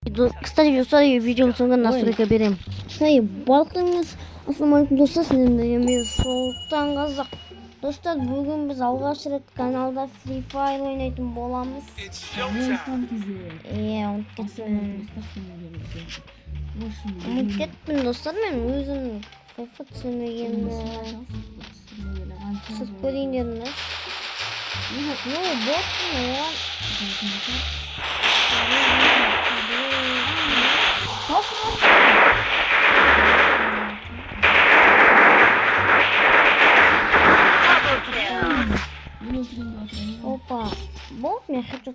Кстати, видеоның соңында настройка берем. Балқыңыз. Ассалаумалейкум достар, мен Сұлтан Қазақ. Достар, бүгін біз алғаш рет каналда Free Fire ойнайтын боламыз. Ұмытып кеттім достар, мен өзім FIFA түсірмегенді сырт көрейін дедім. Опа, болды, мен хочу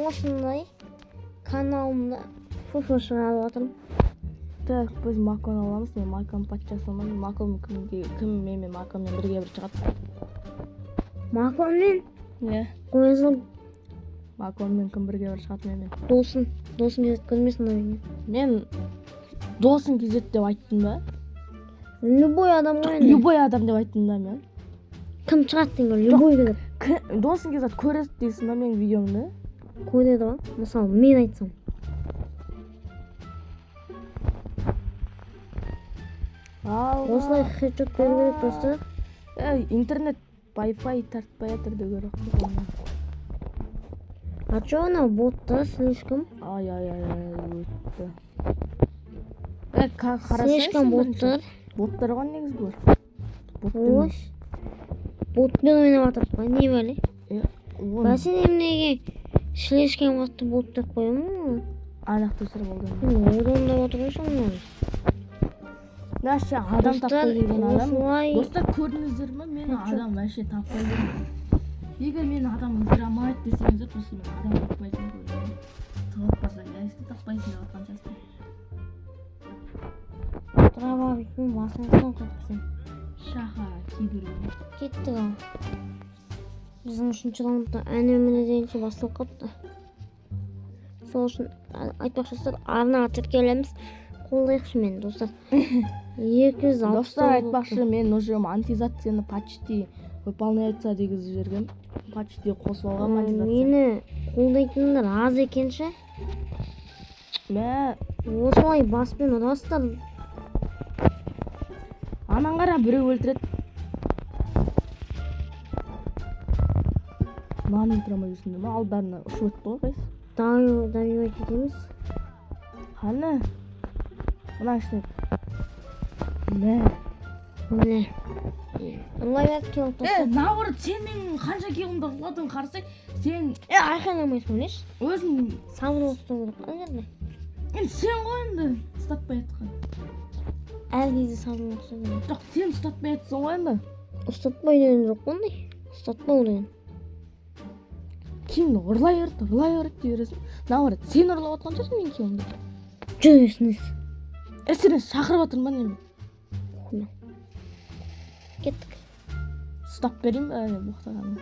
осындай каналымда FIFA шығарып отырмын. Так, біз Макон аламыз, мен Макон патшасымын. Макон кім менімен Маконмен бірге бір шығады. Маконмен? Не? Қойызыл. Маконмен кім бірге бір шығады менімен. Досын кезет көрмесін ойын. Мен досын кезет деп айттым ба? Любой адам ғой. Любой адам деп айттым да мен. Кім шығады деген любой кезет. Досын кезет көреді дейсің ба менің видеомды? Көреді ба? Мысалы, мен айтсам. Осылай хедшот беру керек достар. Интернет Wi-Fi тартпай жатыр деп көріп. А чё анау боттар слишком? Өтті. Қарасайшы. Слишком боттар. Боттар ғой негіз бар. Ботпен ойнап жатырық па, не бәле? Бәсен емнеге слишком бот деп қоямын. Анақты сыр болды. Одан да отыр ғой. Наша адам таппай жүрген адам. Достар, көрдіңіздер ме? Мен адам вообще таппай жүрген. Егер мен адам іздірамайды десеңіздер, просто мен адам таппайтын көрдім. Тығып яйсты таппайсың деп атқан жасты. Траба бітпен басына сон қыртқызым. Шаха, кейбірген. Кетті ға. Біздің үшінші раундта әне-міне дейінші бастап қапты. Сол үшін айтпақшыстар, арнаға тіркелеміз. Қолдайықшы мен, достар. 260. Достар, айтпақшы, мен уже монетизацияны почти выполняется дегізіп жүргем. Почти қосып алған монетизация. Мені қолдайтындар аз екенші. Осылай баспен ұрастар. Анан қара біреу өлтіреді. Наны өлтірамай жүрсіңдер ма? Алдарына ұшып өтті ғой қайсы? Давивать етеміз. Қаны? Мына ішіне. Міне. Ұрлайық келіп тұрсын. Наоборот, сен менің қанша келімді ұладың қарсай, сен... Айқайламайсың, еш? Өзің... Сабыр ұстау керек, аңғарды? Сен қойынды ұстатпай атқан. Әлгейді сабыр ұстау керек. Жоқ, сен ұстатпай атсың қойынды. Ұстатпай деген жоқ қондай. Ұстатпау деген. Кемді ұрлай ұрып дейересің. Наоборот, сен ұрлап атқан жүрсің мен кемді. Жүресіңіз. Сені шақырып атырмын ба неме? Кеттік. Ұстап берейін бә әлі бұқтағанды.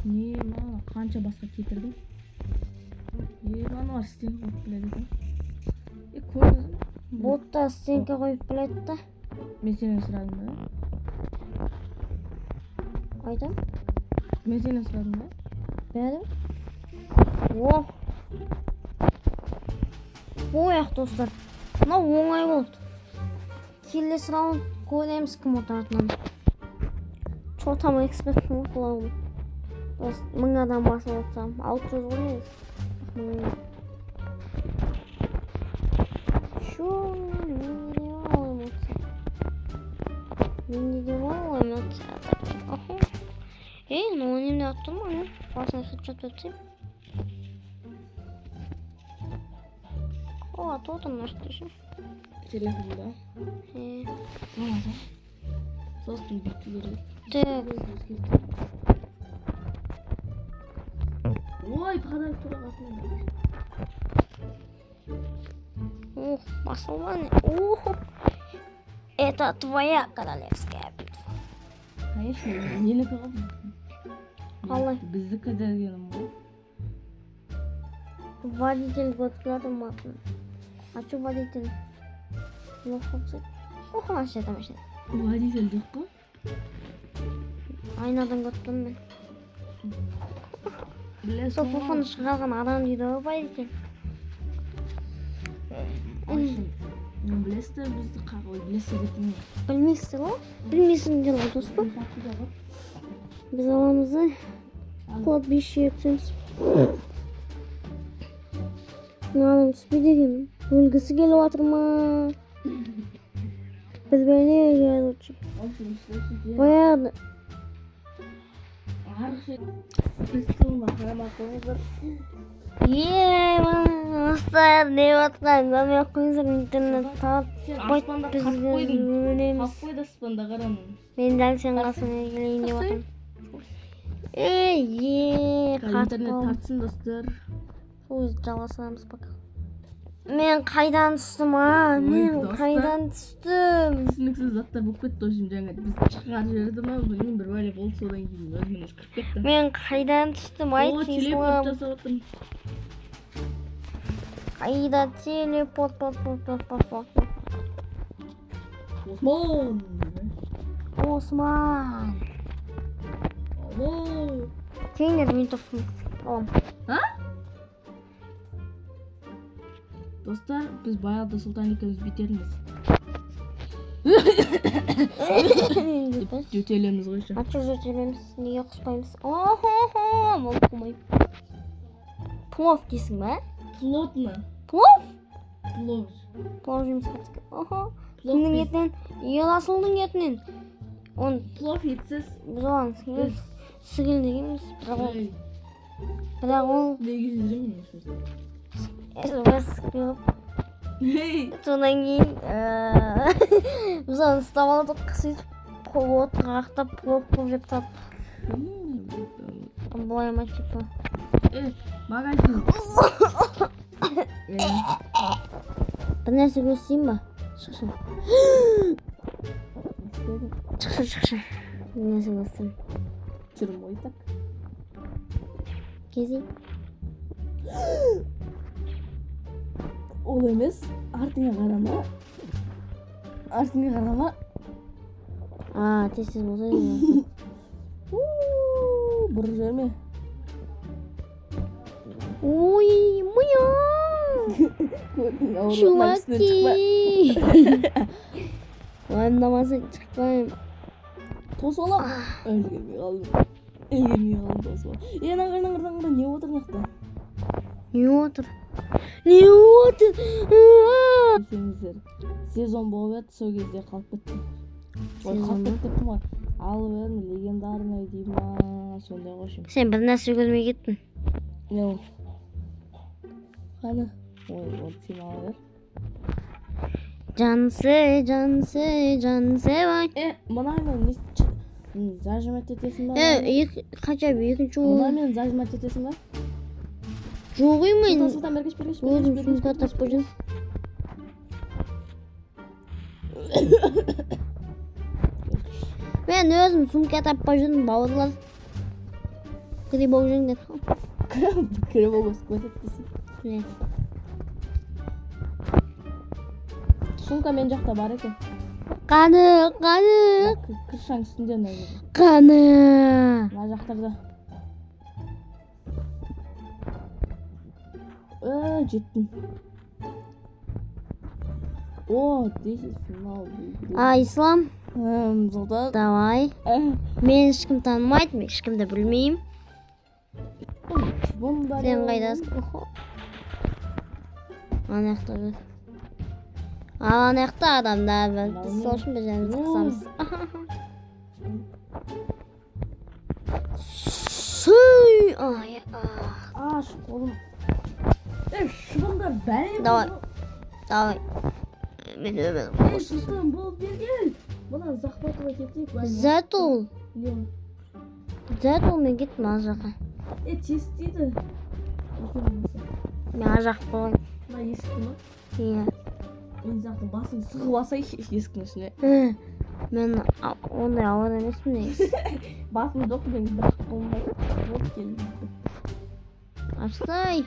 Не, мана қанша басқа кетірдің? Мана бар стенка қойып біледі. Көріңізім? Ботта стенка қойып біледі да. Мен сенен сұрадым ба? Айтам? Мен сенен сұрадым ба? Бәрі? Ояқ достар. Мынау оңай болды. Келесі раунд көреміз кім отыратынын. Чотам эксперт қылауым. 1000 адам басып отырсам. 600 ғой негіз. Мен де олайым отса. Ну ойнымды аттым ма? Басына хедшот өтсем. Отырмын ашты Телефонда? Сосын бүйті керек. Ой, падар тұрағасына. Басылманы. Это твоя королевская битва. Конечно, ненікі ғой. Қалай? Біздікі дегенім ғой. Водитель өткөрдім матын. Ачу водитель. Охо ашады машина. Водитель жоқ қой. Айнадан көттім мен. Білесің Сол фофаны шығарған адам дейді ғой водитель. Білесіздер бізді қағой білесіздер кетіне. Білмейсіздер ғой? Білмейсіңдер ғой достым. Біз аламызды. Қуат 5-ші өтсеміз. Адам түспейді екен. Өлгісі келіп жатыр ма? Біз бәлеге келіп отыр. Баяғыда. Мастар не батқан көмек қойыңыздар интернет тауып бізге өлеміз. Қаққойды аспанда қараның. Мен дәл сен қасыңа келейін деп отырмын. Қатып Интернет қалдым. тартсын достар. Өз жалғастырамыз пока. Мен қайдан түстім Мен достар. қайдан түстім? Түсініксіз заттар болып кетті ғой жаңа біз шығарып жіберді ма білмеймін бір бәле болды содан кейін өзімен өзі кіріп кетті. Мен қайдан түстім О, телепорт жасап отырмын. Қайда телепорт. Осман. Осман. Алло. Теңдер мен тофым. А? Достар, біз баяғыда Сұлтан екеуміз бүйтетінбіз. Жөтелеміз қойшы. Ачы жөтелеміз, неге құспаймыз? Ол қумай. Плов дейсің ба? Плотно. Плов? Плов. Плов жеміз қатысқа. Кімнің етінен? Еласылдың етінен. Плов етсіз. Біз оған сігіл дегенбіз. Бірақ ол... Неге жүремін? Біз көп. Содан кейін біз оны ұстап алдық, сөйтіп отқа қақтап плов жеп тап. Былай ма типа. Магазин. Бір нәрсе көрсетейін ба? Шықшы. Шықшы. Бір нәрсе көрсетейін. Түрім ой так. Кезей. Ол емес, артыңа қарама. Тез болса деймін. Бұрып жіберме. Ой, чуваки. Уайымдамасаң шықпаймын. Тосып алам. Үлгермей қалдым тосып алам. Нағыр, не отыр мықты? Не отыр? Білсеңіздер, сезон болып еді, сол кезде қалып кетті. Сезон Қалып ба? кеттім ғой. Алып едім, легендарный дей ма, сондай қошым. Сен бір нәрсе көрмей кеттің. Не ол? Қаны? Ой, сен ала бер. Жансы бай. Мұнаймен зажимать етесің ба? Қача екінші Мұнаймен зажимать етесің ба? жоқ мен. Сұлтан бергеш. Өзім сумка таппай жүрмін. Мен өзім сумка таппай жүрмін, бауырлар. Кірі болып жүріңдер. Кірі болып өсіп кетеді десің. Сумка мен жақта бар екен. Қаны. Кіршаң үстінде мына жерде. Қаны. Мына жақтарда. Жеттім. О, this is final. Ислам, Сұлтан. давай. Мен ешкім танымайды, мен ешкімді білмеймін. Сен қайдасың? Анаяқта жүр. Анаяқта адамдар бар. Біз сол үшін біз жәнімізді қысамыз. Сүй! Қолым. Шыбындар бәлем. Давай. Мен өмірім. Сұлтан болып бергел. Бұна захватывать етейік. Зәт ол мен кеттім аз жаққа. Тестейді. Мен аз жақ болайын. Мына есікті ма? Иә. Мен зақтың басын сығып алсайшы есіктің ішіне. Мен ондай ауыр емеспін негізі. Басым жоқ, мен бір қолымда. Вот келді. Ашсай.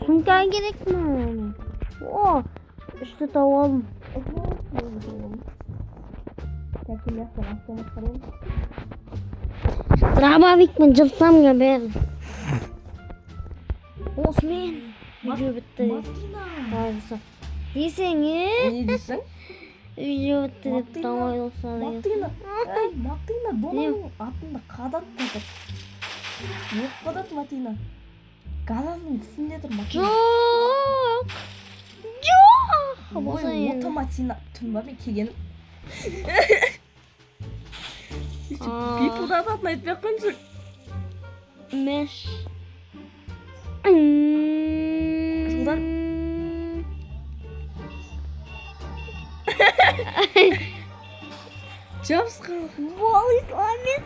Sumka gerek mi onu? Oh, işte tavalım. Trabavik mi cılsam ya ben. Osman. Video bitti. Martina. Hayırlısı. Desene. Ne diyorsun? Video bitti deyip Martina. davay olsa da Martina. Martina Donan'ın altında kadat dedik. Yok kadat Martina. Kadanın üstündedir Martina. Çok. Çok. Bolsa Ой, енді. ота Martina. Тынбадың келгенім. Пипылды ататын айтпай ақ қойыңызшы. Меш. Қызылдан. Жабысқа. Бол исламет.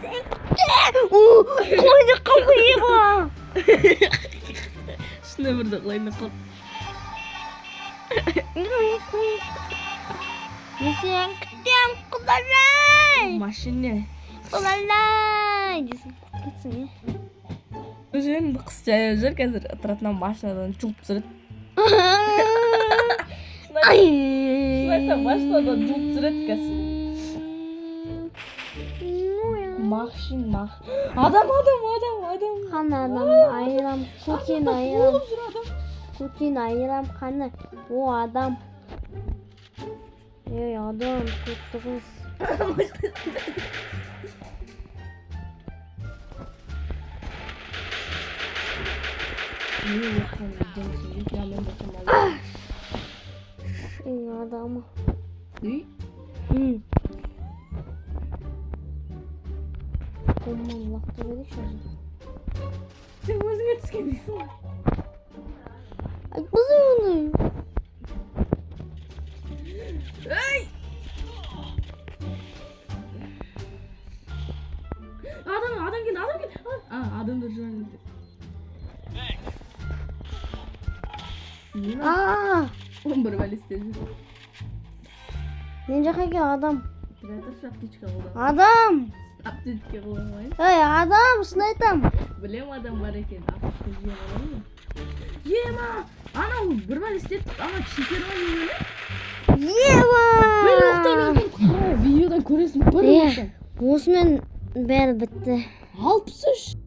Қойды қылғыйы ба. Шыны бірді қылайын қыл. Несен күтем құлалай. Машине. Құлалай. Десін кетсің е. Өзен қыз жаяу жүр қазір тұратын машинадан жұлып түсіреді. Шынайта машинадан жұлып түсіреді қазір. Машин. Адам. Қан адам айырам. Көтен айырам. Болып жүр адам. Көтен айырам қаны. О адам. Ей адам. Көтті қыз. Не yapalım izlemişsin. Ya ben bakayım. Ей адамы. Ne? Қолымнан лақтырып едік шажыр. Sen өзіңе түскен дейсің ғой. Айтпасай оны. Ей! Адам келді. Адамдар жүрген. Он бір бәлесте жүр. Мен жаққа кел адам. Тірәтір аптечка болды. Адам. Аптечка болмай. Ей адам, шын айтам. Білем адам бар екен. Аптечка жиен аламын ба? Ема! Анау бір бәлесте ана шекер ма еңелі? Ева! Бір оқтан екен. Видеодан көресің бір оқтан. Осымен бәрі бітті. 63.